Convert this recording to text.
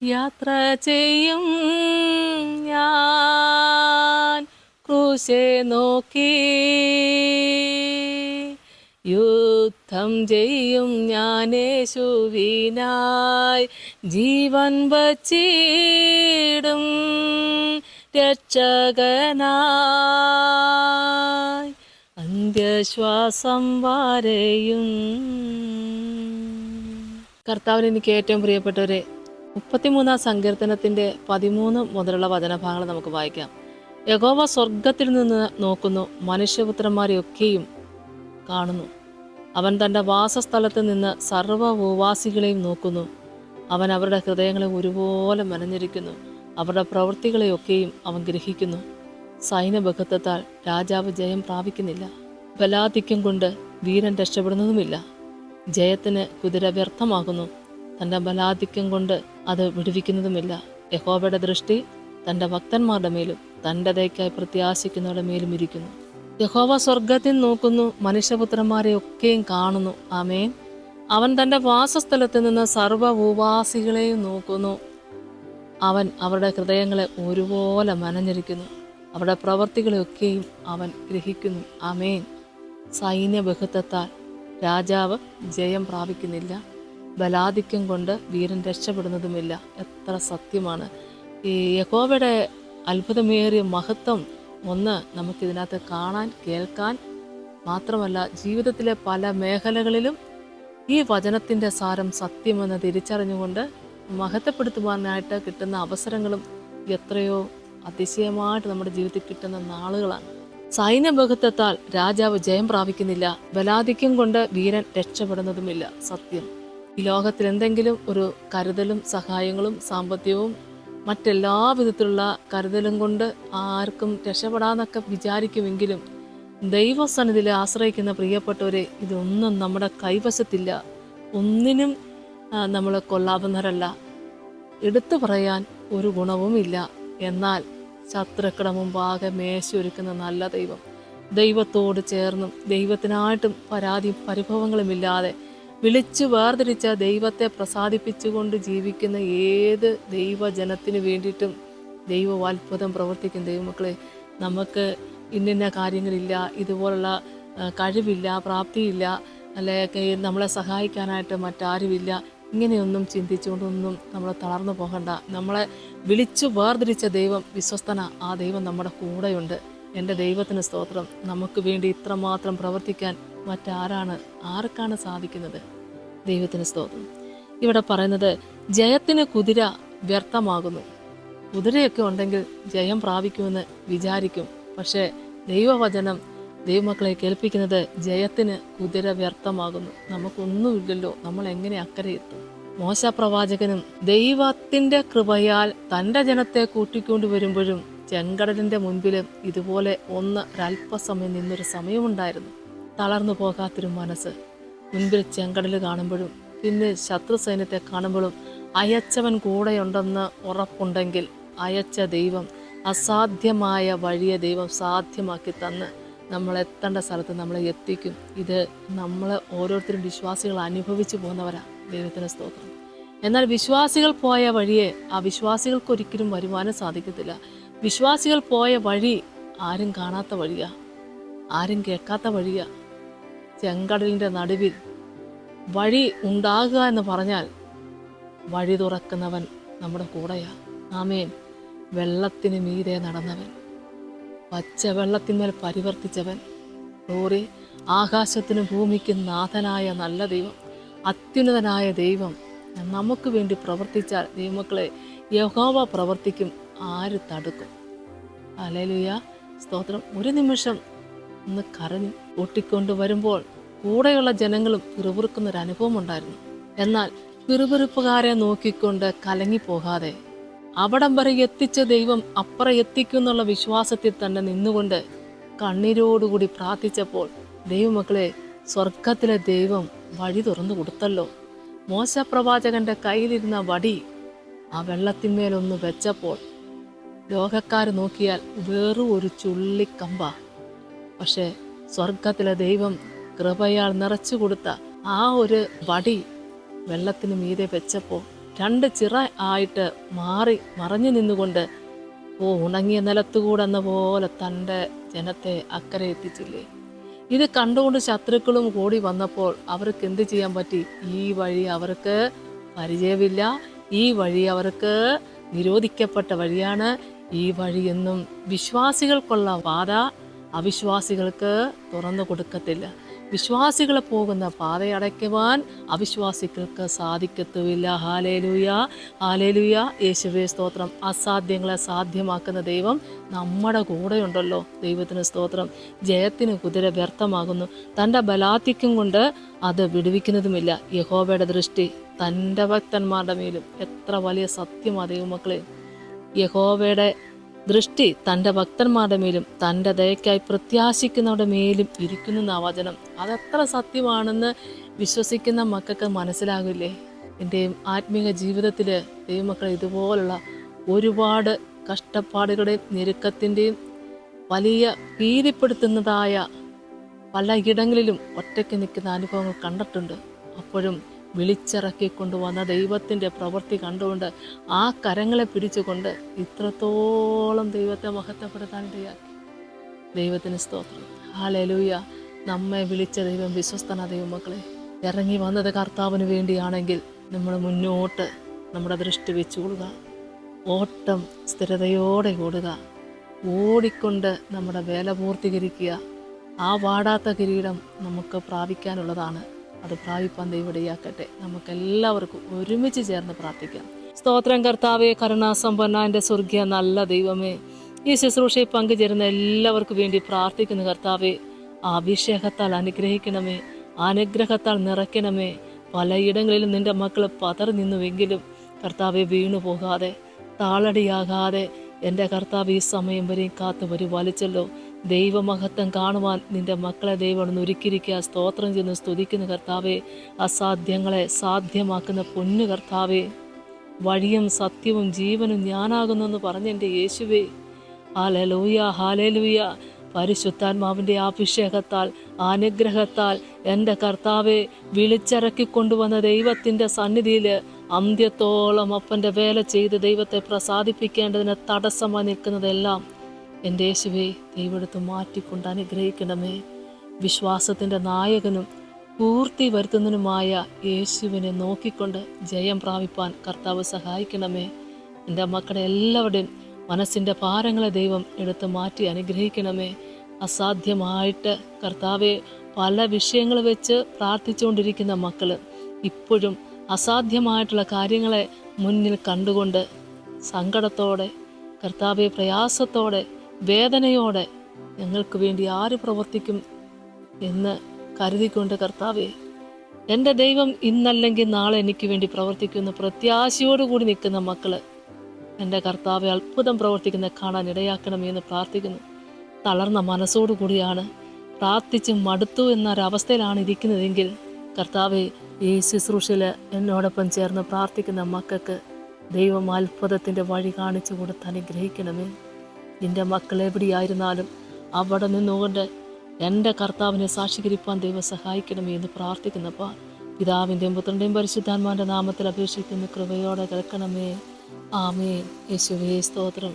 യാത്ര ചെയ്യും ഞാൻ ക്രൂശെ നോക്കി, യുദ്ധം ചെയ്യും ഞാൻ യേശുവിനായി, ജീവൻ വച്ചിടും രക്ഷകനായി അന്ത്യശ്വാസം വരെയും. കർത്താവിന് എനിക്ക് ഏറ്റവും പ്രിയപ്പെട്ടവരെ, 33 സങ്കീർത്തനത്തിന്റെ 13 മുതലുള്ള വചനഭാഗങ്ങൾ നമുക്ക് വായിക്കാം. യഹോവ സ്വർഗത്തിൽ നിന്ന് നോക്കുന്നു, മനുഷ്യപുത്രന്മാരെയൊക്കെയും കാണുന്നു. അവൻ തൻ്റെ വാസസ്ഥലത്ത് നിന്ന് സർവ്വഭൂവാസികളെയും നോക്കുന്നു. അവൻ അവരുടെ ഹൃദയങ്ങളെ ഒരുപോലെ മെനഞ്ഞിരിക്കുന്നു. അവരുടെ പ്രവൃത്തികളെയൊക്കെയും അവൻ ഗ്രഹിക്കുന്നു. സൈന്യബഹുത്വത്താൽ രാജാവ് ജയം പ്രാപിക്കുന്നില്ല, ബലാധിക്യം കൊണ്ട് വീരൻ രക്ഷപ്പെടുന്നതുമില്ല. ജയത്തിന് കുതിര വ്യർത്ഥമാകുന്നു, തൻ്റെ ബലാധിക്യം കൊണ്ട് അത് വിടുവിക്കുന്നതുമില്ല. യഹോവയുടെ ദൃഷ്ടി തൻ്റെ ഭക്തന്മാരുടെ മേലും തൻ്റെ ദയക്കായി പ്രത്യാശിക്കുന്നവരുടെ മേലും ഇരിക്കുന്നു. യഹോവ സ്വർഗത്തിൽ നോക്കുന്നു, മനുഷ്യപുത്രന്മാരെ ഒക്കെയും കാണുന്നു. ആമേൻ. അവൻ തൻ്റെ വാസസ്ഥലത്ത് നിന്ന് സർവ്വഭൂവാസികളെയും നോക്കുന്നു. അവൻ അവരുടെ ഹൃദയങ്ങളെ ഒരുപോലെ മനഞ്ഞിരിക്കുന്നു. അവരുടെ പ്രവർത്തികളെയൊക്കെയും അവൻ ഗ്രഹിക്കുന്നു. ആമേൻ. സൈന്യബഹുത്വത്താൽ രാജാവ് ജയം പ്രാപിക്കുന്നില്ല, ബലാധിക്യം കൊണ്ട് വീരൻ രക്ഷപ്പെടുന്നതുമില്ല. എത്ര സത്യമാണ്! ഈ യഹോവയുടെ അത്ഭുതമേറിയ മഹത്വം ഒന്ന് നമുക്കിതിനകത്ത് കാണാൻ, കേൾക്കാൻ മാത്രമല്ല, ജീവിതത്തിലെ പല മേഖലകളിലും ഈ വചനത്തിൻ്റെ സാരം സത്യമെന്ന് തിരിച്ചറിഞ്ഞുകൊണ്ട് മഹത്വപ്പെടുത്തുവാനായിട്ട് കിട്ടുന്ന അവസരങ്ങളും എത്രയോ അതിശയമായിട്ട് നമ്മുടെ ജീവിതത്തിൽ കിട്ടുന്ന നാളുകളാണ്. സൈന്യബഹുത്വത്താൽ രാജാവ് ജയം പ്രാപിക്കുന്നില്ല, ബലാധിക്യം കൊണ്ട് വീരൻ രക്ഷപ്പെടുന്നതുമില്ല. സത്യം. ഈ ലോകത്തിൽ എന്തെങ്കിലും ഒരു കരുതലും സഹായങ്ങളും സാമ്പത്തികവും മറ്റെല്ലാ വിധത്തിലുള്ള കരുതലും കൊണ്ട് ആർക്കും രക്ഷപ്പെടാന്നൊക്കെ വിചാരിക്കുമെങ്കിലും ദൈവസന്നിധിയിൽ ആശ്രയിക്കുന്ന പ്രിയപ്പെട്ടവരെ, ഇതൊന്നും നമ്മുടെ കൈവശത്തില്ല. ഒന്നിനും നമ്മൾ കൊള്ളാവുന്നവരല്ല, എടുത്തു പറയാൻ ഒരു ഗുണവുമില്ല. എന്നാൽ ശത്രുക്കളുടെ മുമ്പാകെ മേശയൊരുക്കുന്ന നല്ല ദൈവം, ദൈവത്തോട് ചേർന്നും ദൈവത്തിനായിട്ടും പരാതിയും പരിഭവങ്ങളുമില്ലാതെ വിളിച്ചു വേർതിരിച്ച ദൈവത്തെ പ്രസാദിപ്പിച്ചുകൊണ്ട് ജീവിക്കുന്ന ഏത് ദൈവജനത്തിന് വേണ്ടിയിട്ടും ദൈവം അത്ഭുതം പ്രവർത്തിക്കും. ദൈവമക്കളെ, നമുക്ക് ഇന്ന കാര്യങ്ങളില്ല, ഇതുപോലുള്ള കഴിവില്ല, പ്രാപ്തിയില്ല, അല്ലെങ്കിൽ നമ്മളെ സഹായിക്കാനായിട്ട് മറ്റാരുമില്ല, ഇങ്ങനെയൊന്നും ചിന്തിച്ചുകൊണ്ടൊന്നും നമ്മൾ തളർന്നു പോകണ്ട. നമ്മളെ വിളിച്ചു വേർതിരിച്ച ദൈവം വിശ്വസ്തന. ആ ദൈവം നമ്മുടെ കൂടെയുണ്ട്. എൻ്റെ ദൈവത്തിന് സ്തോത്രം. നമുക്ക് വേണ്ടി ഇത്രമാത്രം പ്രവർത്തിക്കാൻ ആർക്കാണ് സാധിക്കുന്നത്? ദൈവത്തിന് സ്തോത്രം. ഇവിടെ പറയുന്നത് ജയത്തിന് കുതിര വ്യർത്ഥമാകുന്നു. കുതിരയൊക്കെ ഉണ്ടെങ്കിൽ ജയം പ്രാപിക്കുമെന്ന് വിചാരിക്കും. പക്ഷേ ദൈവവചനം ദൈവമക്കളെ കേൾപ്പിക്കുന്നത് ജയത്തിന് കുതിര വ്യർത്ഥമാകുന്നു. നമുക്കൊന്നുമില്ലല്ലോ, നമ്മൾ എങ്ങനെ അക്കരെ എത്തും? മോശ പ്രവാചകനും ദൈവത്തിൻ്റെ കൃപയാൽ തൻ്റെ ജനത്തെ കൂട്ടിക്കൊണ്ടുവരുമ്പോഴും ചെങ്കടലിൻ്റെ മുൻപിലും ഇതുപോലെ ഒരല്പസമയം നിന്നൊരു സമയമുണ്ടായിരുന്നു. തളർന്നു പോകാത്തൊരു മനസ്സ്. മുൻപിൽ ചെങ്കടൽ കാണുമ്പോഴും പിന്നെ ശത്രു സൈന്യത്തെ കാണുമ്പോഴും അയച്ചവൻ കൂടെയുണ്ടെന്ന് ഉറപ്പുണ്ടെങ്കിൽ അയച്ച ദൈവം, അസാധ്യമായ വഴിയെ ദൈവം സാധ്യമാക്കി തന്ന് നമ്മളെത്തേണ്ട സ്ഥലത്ത് നമ്മളെ എത്തിക്കും. ഇത് നമ്മൾ ഓരോരുത്തരും വിശ്വാസികൾ അനുഭവിച്ചു പോകുന്നവരാ. ദൈവത്തിന് സ്തോത്രം. എന്നാൽ വിശ്വാസികൾ പോയ വഴിയെ അവിശ്വാസികൾക്കൊരിക്കലും വരുവാനും സാധിക്കത്തില്ല. വിശ്വാസികൾ പോയ വഴി ആരും കാണാത്ത വഴിയാ, ആരും കേൾക്കാത്ത വഴിയാ. ചെങ്കടലിൻ്റെ നടുവിൽ വഴി ഉണ്ടാകുക എന്ന് പറഞ്ഞാൽ വഴി തുറക്കുന്നവൻ നമ്മുടെ കൂടെയാ. ആമേൻ. വെള്ളത്തിന് മീതെ നടന്നവൻ, പച്ച വെള്ളത്തിന്മേൽ പരിവർത്തിച്ചവൻ, ആകാശത്തിനും ഭൂമിക്കും നാഥനായ നല്ല ദൈവം, അത്യുന്നതനായ ദൈവം നമുക്ക് വേണ്ടി പ്രവർത്തിച്ചാൽ ദൈവമക്കളെ, യഹോവ പ്രവർത്തിക്കും. ആര് തടുക്കും? ഹല്ലേലൂയ, സ്തോത്രം. ഒരു നിമിഷം ഒന്ന് കരഞ്ഞു ഓട്ടിക്കൊണ്ട് വരുമ്പോൾ കൂടെയുള്ള ജനങ്ങളും പിറുപിറുക്കുന്നൊരു അനുഭവം ഉണ്ടായിരുന്നു. എന്നാൽ പിറുപിറുപ്പുകാരെ നോക്കിക്കൊണ്ട് കലങ്ങിപ്പോകാതെ അവിടം വരെ എത്തിച്ച ദൈവം അപ്പുറം എത്തിക്കുന്നുള്ള വിശ്വാസത്തിൽ തന്നെ നിന്നുകൊണ്ട് കണ്ണീരോടുകൂടി പ്രാർത്ഥിച്ചപ്പോൾ ദൈവമക്കളെ, സ്വർഗത്തിലെ ദൈവം വഴി തുറന്നു കൊടുത്തല്ലോ. മോശ പ്രവാചകന്റെ കയ്യിലിരുന്ന വടി ആ വെള്ളത്തിന്മേലൊന്ന് വെച്ചപ്പോൾ ലോകക്കാർ നോക്കിയാൽ വേറൊരു ഒരു ചുള്ളിക്കമ്പ. പക്ഷേ സ്വർഗത്തിലെ ദൈവം കൃപയാൽ നിറച്ചു കൊടുത്ത ആ ഒരു വടി വെള്ളത്തിന് മീതെ വെച്ചപ്പോൾ രണ്ട് ചിറ ആയിട്ട് മറഞ്ഞു നിന്നുകൊണ്ട് ഉണങ്ങിയ നിലത്തുകൂടെ എന്ന പോലെ തൻ്റെ ജനത്തെ അക്കരെ എത്തിച്ചില്ലേ. ഇത് കണ്ടുകൊണ്ട് ശത്രുക്കളും കൂടി വന്നപ്പോൾ അവർക്ക് എന്ത് ചെയ്യാൻ പറ്റി? ഈ വഴി അവർക്ക് പരിചയമില്ല, ഈ വഴി അവർക്ക് നിരോധിക്കപ്പെട്ട വഴിയാണ്. ഈ വഴിയെന്നും വിശ്വാസികൾക്കുള്ള പാത അവിശ്വാസികൾക്ക് തുറന്നു കൊടുക്കത്തില്ല. വിശ്വാസികളെ പോകുന്ന പാതയടയ്ക്കുവാൻ അവിശ്വാസികൾക്ക് സാധിക്കത്തുമില്ല. ഹാലേലൂയ, ഹാലേലൂയ, യേശുവേ സ്തോത്രം. അസാധ്യങ്ങളെ സാധ്യമാക്കുന്ന ദൈവം നമ്മുടെ കൂടെയുണ്ടല്ലോ. ദൈവത്തിന് സ്തോത്രം. ജയത്തിന് കുതിര വ്യർത്ഥമാകുന്നു, തൻ്റെ ബലാധിക്യം കൊണ്ട് അത് വിടുവിക്കുന്നതുമില്ല. യഹോവയുടെ ദൃഷ്ടി തൻ്റെ ഭക്തന്മാരുടെ മേലും. എത്ര വലിയ സത്യമാണ് ദൈവമക്കളെ. യഹോവയുടെ ദൃഷ്ടി തൻ്റെ ഭക്തന്മാരുടെ മേലും തൻ്റെ ദയക്കായി പ്രത്യാശിക്കുന്നവരുടെ മേലും ഇരിക്കുന്നു എന്ന വചനം. അതെത്ര സത്യമാണെന്ന് വിശ്വസിക്കുന്ന മക്കൾക്ക് മനസ്സിലാകില്ലേ? എൻ്റെ ആത്മീയ ജീവിതത്തിൽ ദൈവമക്കളെ ഇതുപോലുള്ള ഒരുപാട് കഷ്ടപ്പാടുകളുടെയും ഞെരുക്കത്തിൻ്റെയും വലിയ ഭീതിപ്പെടുത്തുന്നതായ പല ഇടങ്ങളിലും ഒറ്റയ്ക്ക് നിൽക്കുന്ന അനുഭവങ്ങൾ കണ്ടിട്ടുണ്ട്. അപ്പോഴും വിളിച്ചിറക്കിക്കൊണ്ടുവന്ന ദൈവത്തിൻ്റെ പ്രവൃത്തി കണ്ടുകൊണ്ട് ആ കരങ്ങളെ പിടിച്ചുകൊണ്ട് ഇത്രത്തോളം ദൈവത്തെ മഹത്വപ്പെടുത്താനിടയാക്കി. ദൈവത്തിന് സ്തോത്രം. ഹല്ലേലൂയ. നമ്മെ വിളിച്ച ദൈവം വിശ്വസ്തന. ദൈവമക്കളെ, ഇറങ്ങി വന്നത് കർത്താവിന് വേണ്ടിയാണെങ്കിൽ നമ്മൾ മുന്നോട്ട് നമ്മുടെ ദൃഷ്ടി വെച്ചുകൊള്ളുക. ഓട്ടം സ്ഥിരതയോടെ ഓടുക. ഓടിക്കൊണ്ട് നമ്മുടെ വേല പൂർത്തീകരിക്കുക. ആ വാടാത്ത കിരീടം നമുക്ക് പ്രാപിക്കാനുള്ളതാണ്. അത് പ്രാപിപ്പാൻ ദൈവം ഇടയാക്കട്ടെ. നമുക്കെല്ലാവർക്കും ഒരുമിച്ച് ചേർന്ന് പ്രാർത്ഥിക്കാം. സ്തോത്രം കർത്താവേ, കരുണാസമ്പന്ന എൻ്റെ സ്വർഗീയ നല്ല ദൈവമേ, ഈ ശുശ്രൂഷയിൽ പങ്കുചേരുന്ന എല്ലാവർക്കും വേണ്ടി പ്രാർത്ഥിക്കുന്ന കർത്താവേ, ആ അഭിഷേകത്താൽ അനുഗ്രഹിക്കണമേ, അനുഗ്രഹത്താൽ നിറയ്ക്കണമേ. പലയിടങ്ങളിലും നിൻ്റെ മക്കൾ പതറി നിന്നുവെങ്കിലും കർത്താവെ വീണു പോകാതെ താളടിയാകാതെ എൻ്റെ കർത്താവ് ഈ സമയം വരെയും കാത്തു പരിപാലിച്ചല്ലോ. ദൈവമഹത്വം കാണുവാൻ നിൻ്റെ മക്കളെ ദൈവം ഒരുക്കിയിരിക്കുക. സ്തോത്രം ചെന്ന് സ്തുതിക്കുന്ന കർത്താവെ, അസാധ്യങ്ങളെ സാധ്യമാക്കുന്ന പൊന്നു കർത്താവെ, വഴിയും സത്യവും ജീവനും ഞാനാകുന്നെന്ന് പറഞ്ഞ എൻ്റെ യേശുവേ, ഹല്ലേലൂയ, ഹല്ലേലൂയ. പരിശുദ്ധാത്മാവിൻ്റെ അഭിഷേകത്താൽ അനുഗ്രഹത്താൽ എൻ്റെ കർത്താവെ വിളിച്ചിറക്കിക്കൊണ്ടുവന്ന ദൈവത്തിൻ്റെ സന്നിധിയിൽ അന്ത്യത്തോളം അപ്പൻ്റെ വേല ചെയ്ത് ദൈവത്തെ പ്രസാദിപ്പിക്കേണ്ടതിന് തടസ്സമായി നിൽക്കുന്നതെല്ലാം എൻ്റെ യേശുവേ ദൈവമെടുത്ത് മാറ്റിക്കൊണ്ട് അനുഗ്രഹിക്കണമേ. വിശ്വാസത്തിൻ്റെ നായകനും പൂർത്തി വരുത്തുന്നതിനുമായ യേശുവിനെ നോക്കിക്കൊണ്ട് ജയം പ്രാപിപ്പാൻ കർത്താവ് സഹായിക്കണമേ. എൻ്റെ മക്കളുടെ എല്ലാവരുടെയും മനസ്സിൻ്റെ ഭാരങ്ങളെ ദൈവം എടുത്ത് മാറ്റി അനുഗ്രഹിക്കണമേ. അസാധ്യമായിട്ട് കർത്താവെ പല വിഷയങ്ങൾ വെച്ച് പ്രാർത്ഥിച്ചുകൊണ്ടിരിക്കുന്ന മക്കൾ ഇപ്പോഴും അസാധ്യമായിട്ടുള്ള കാര്യങ്ങളെ മുന്നിൽ കണ്ടുകൊണ്ട് സങ്കടത്തോടെ കർത്താവെ, പ്രയാസത്തോടെ, വേദനയോടെ ഞങ്ങൾക്ക് വേണ്ടി ആര് പ്രവർത്തിക്കും എന്ന് കരുതിക്കൊണ്ട് കർത്താവെ, എൻ്റെ ദൈവം ഇന്നല്ലെങ്കിൽ നാളെ എനിക്ക് വേണ്ടി പ്രവർത്തിക്കുന്ന പ്രത്യാശയോടുകൂടി നിൽക്കുന്ന മക്കൾ എൻ്റെ കർത്താവെ അത്ഭുതം പ്രവർത്തിക്കുന്ന കാണാൻ ഇടയാക്കണമെന്ന് പ്രാർത്ഥിക്കുന്നു. തളർന്ന മനസ്സോടുകൂടിയാണ് പ്രാർത്ഥിച്ച് മടുത്തു എന്നൊരവസ്ഥയിലാണ് ഇരിക്കുന്നതെങ്കിൽ കർത്താവെ, ഈ ശുശ്രൂഷയിൽ എന്നോടൊപ്പം ചേർന്ന് പ്രാർത്ഥിക്കുന്ന മക്കൾക്ക് ദൈവം അത്ഭുതത്തിൻ്റെ വഴി കാണിച്ചു കൊടുത്ത് അനുഗ്രഹിക്കണമേ. എൻ്റെ മക്കൾ എവിടെയായിരുന്നാലും അവിടെ നിന്നുകൊണ്ട് എൻ്റെ കർത്താവിനെ സാക്ഷീകരിപ്പാൻ ദൈവം സഹായിക്കണമേ എന്ന് പ്രാർത്ഥിക്കുന്നപ്പോൾ പിതാവിൻ്റെയും പുത്രൻ്റെയും പരിശുദ്ധാത്മാവിൻ്റെ നാമത്തിൽ അപേക്ഷിക്കുന്ന കൃപയോടെ കേൾക്കണമേ. ആമേൻ. യേശുവേ സ്തോത്രം.